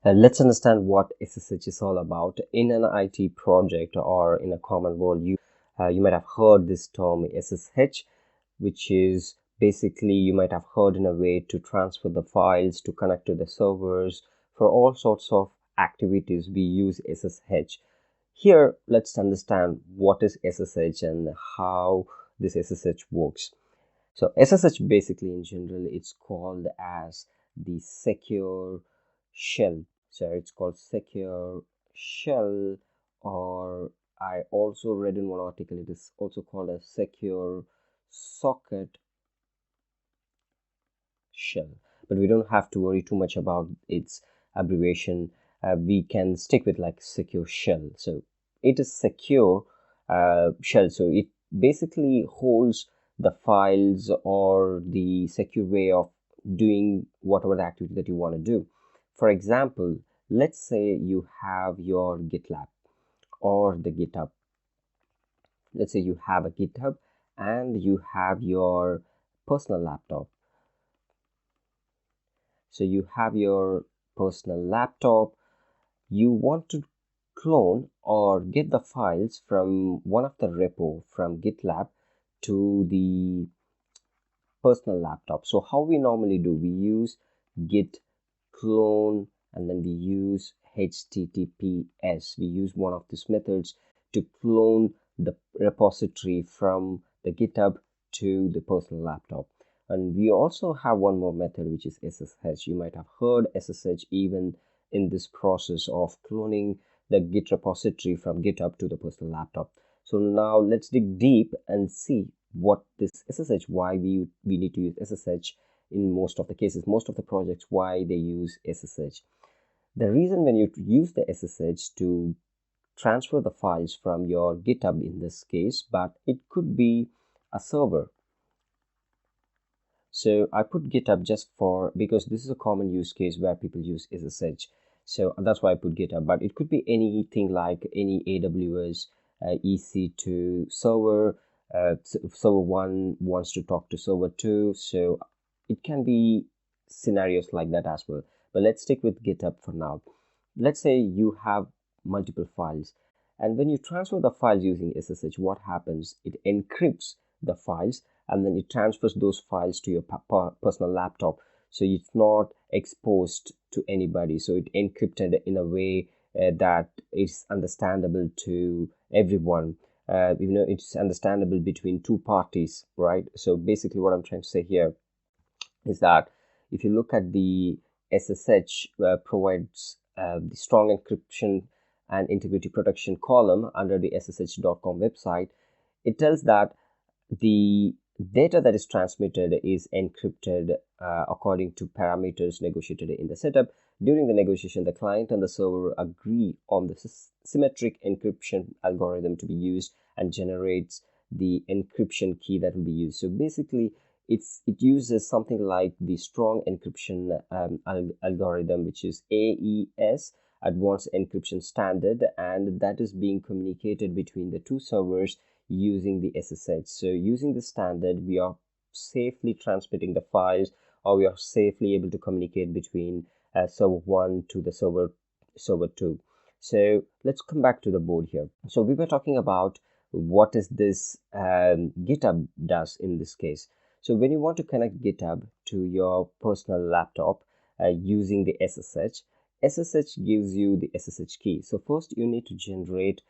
Let's understand what SSH is all about. In an IT project or in a common world, you might have heard this term SSH, which is basically you might have heard in a way to transfer the files, to connect to the servers. For all sorts of activities, we use SSH. Here, let's understand what is SSH and how this SSH works. So SSH basically in general it's called as the secure shell. So it's called secure shell, or I also read in one article it is also called a secure socket shell. But we don't have to worry too much about its abbreviation. We can stick with like secure shell. So it is secure shell. So it basically holds the files or the secure way of doing whatever the activity that you want to do. For example, let's say you have your GitLab or the GitHub. Let's say you have a GitHub and you have your personal laptop. So you have your personal laptop, you want to clone or get the files from one of the repo from GitLab to the personal laptop. So how we normally do, we use git clone and then we use HTTPS. We use one of these methods to clone the repository from the GitHub to the personal laptop. And we also have one more method, which is SSH. You might have heard SSH even in this process of cloning the Git repository from GitHub to the personal laptop. So now let's dig deep and see what this SSH, why we need to use SSH in most of the cases, most of the projects, why they use SSH. The reason when you use the SSH to transfer the files from your GitHub in this case, but it could be a server. So I put GitHub just for because this is a common use case where people use SSH. So that's why I put GitHub, but it could be anything like any AWS EC2 server. Server 1 wants to talk to server 2, so it can be scenarios like that as well. But let's stick with GitHub for now. Let's say you have multiple files, and when you transfer the files using SSH, what happens? It encrypts the files and then it transfers those files to your personal laptop, so it's not exposed to anybody. So it encrypted in a way that is understandable to everyone. It's understandable between two parties, right? So basically what I'm trying to say here is that if you look at the SSH provides the strong encryption and integrity protection column under the ssh.com website, it tells that the data that is transmitted is encrypted according to parameters negotiated in the setup. During the negotiation, the client and the server agree on the symmetric encryption algorithm to be used and generates the encryption key that will be used. So basically, it uses something like the strong encryption algorithm, which is AES, Advanced Encryption Standard, and that is being communicated between the two servers using the SSH. So using the standard, we are safely transmitting the files, or we are safely able to communicate between server 1 to the server 2. So let's come back to the board here. So we were talking about what is this GitHub does in this case. So when you want to connect GitHub to your personal laptop using the SSH gives you the SSH key. So first you need to generate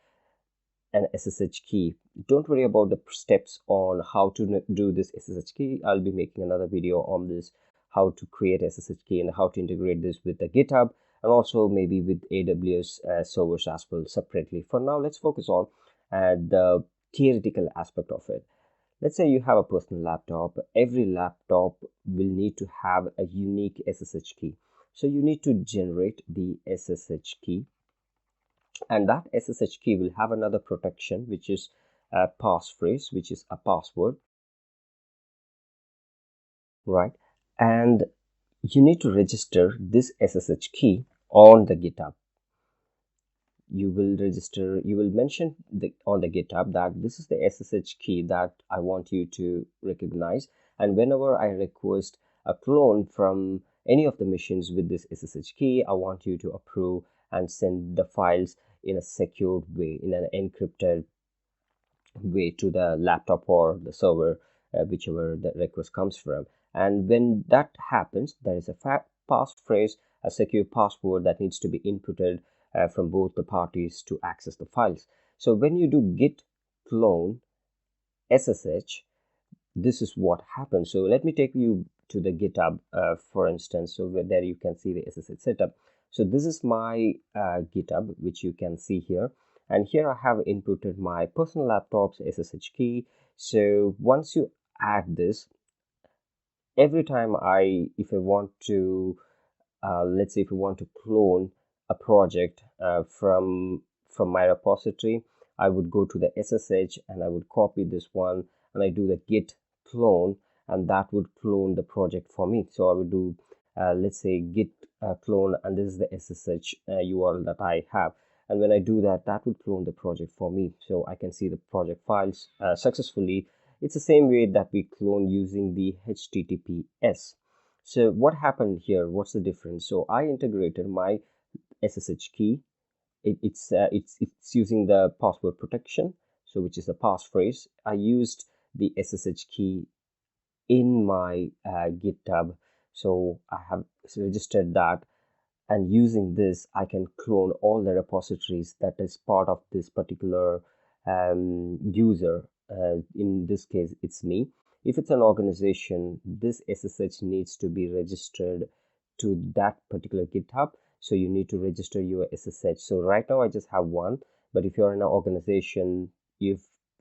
an SSH key. Don't worry about the steps on how to do this SSH key. I'll be making another video on this, how to create SSH key and how to integrate this with the GitHub and also maybe with AWS servers as well separately. For now, let's focus on the theoretical aspect of it. Let's say you have a personal laptop. Every laptop will need to have a unique SSH key. So you need to generate the SSH key, and that SSH key will have another protection, which is a passphrase, which is a password, right? And you need to register this SSH key on the GitHub. You will mention on the GitHub that this is the SSH key that I want you to recognize, and whenever I request a clone from any of the machines with this SSH key, I want you to approve and send the files in a secured way, in an encrypted way to the laptop or the server, whichever the request comes from. And when that happens, there is a passphrase, a secure password that needs to be inputted from both the parties to access the files. So when you do git clone SSH, this is what happens. So let me take you to the GitHub, for instance. So there you can see the SSH setup. So this is my GitHub, which you can see here. And here I have inputted my personal laptop's SSH key. So once you add this, every time if I want to, let's say if you want to clone a project from my repository, I would go to the SSH and I would copy this one and I do the git clone, and that would clone the project for me. So I would do let's say git clone, and this is the SSH URL that I have, and when I do that, that would clone the project for me, so I can see the project files successfully. It's the same way that we clone using the HTTPS. So what happened here? What's the difference? So I integrated my SSH key. It's using the password protection, so which is the passphrase. I used the SSH key in my GitHub, so I have registered that, and using this I can clone all the repositories that is part of this particular user. In this case, it's me. If it's an organization, this SSH needs to be registered to that particular GitHub. So you need to register your SSH. So right now I just have one, but if you're in an organization, if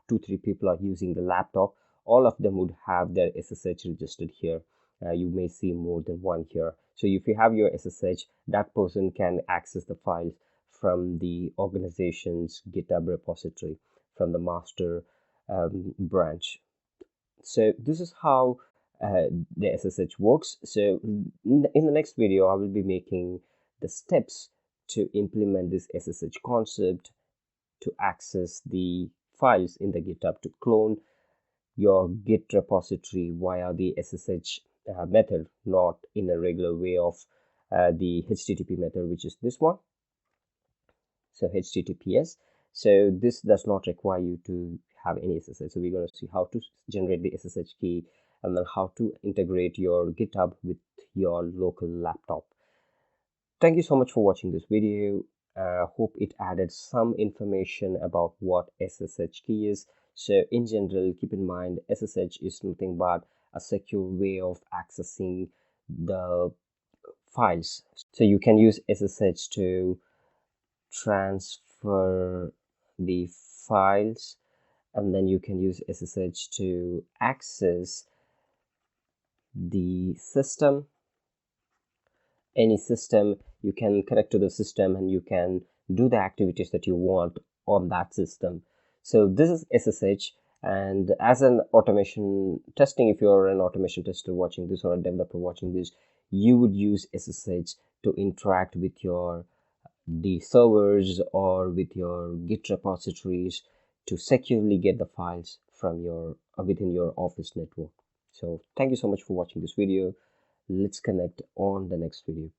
2-3 people are using the laptop, all of them would have their SSH registered here. You may see more than one here. So if you have your SSH, that person can access the files from the organization's GitHub repository, from the master branch. So this is how the SSH works. So in the next video, I will be making the steps to implement this SSH concept to access the files in the GitHub, to clone your Git repository via the SSH method, not in a regular way of the HTTP method, which is this one. So HTTPS. So this does not require you to have any SSH. So we're going to see how to generate the SSH key and then how to integrate your GitHub with your local laptop. Thank you so much for watching this video. Hope it added some information about what SSH key is. So in general, keep in mind SSH is nothing but a secure way of accessing the files. So you can use SSH to transfer the files, and then you can use SSH to access the system. Any system, you can connect to the system and you can do the activities that you want on that system. So this is SSH, and as an automation testing, if you're an automation tester watching this or a developer watching this, you would use SSH to interact with the servers or with your Git repositories to securely get the files from within your office network. So thank you so much for watching this video. Let's connect on the next video.